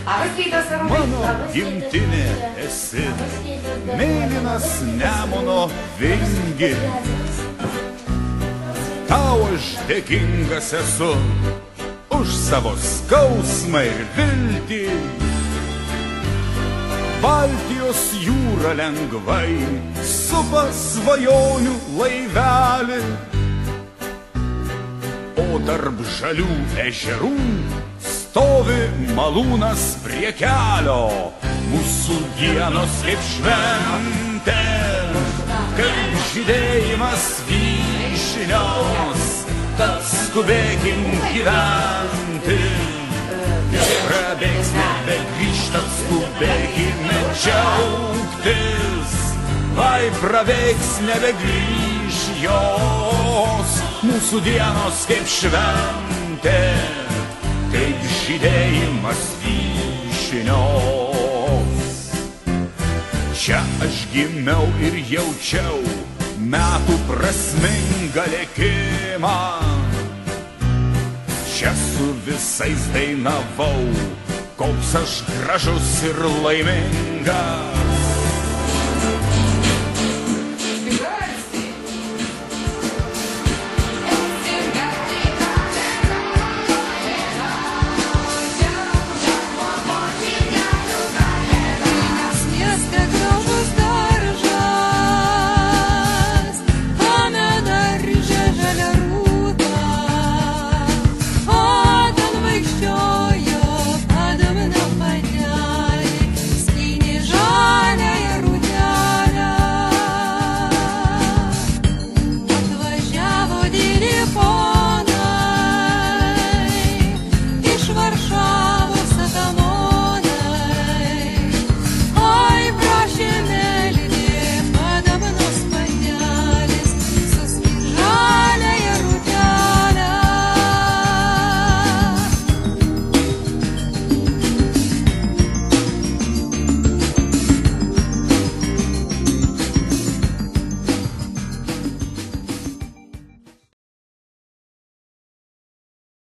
Mano gimtinė esi, mėlynas Nemuno vingi. Tau aš dėkingas esu už savo skausmą ir viltį. Baltijos jūra lengvai supa svajonių laivelį, o tarp žalių ežerų stovi malūnas prie kelio. Mūsų dienos kaip šventė, kaip žydėjimas vyšnios, tad skubėkim gyventi. Prabėgs nebegrįžtat, skubėkime džiaugtis, vai prabėgs nebegrįž jos. Mūsų dienos kaip šventė, kaip žydėjimas vyšnios. Čia aš gimiau ir jaučiau metų prasmingą lėkimą. Čia su visais dainavau, koks aš gražus ir laimingas.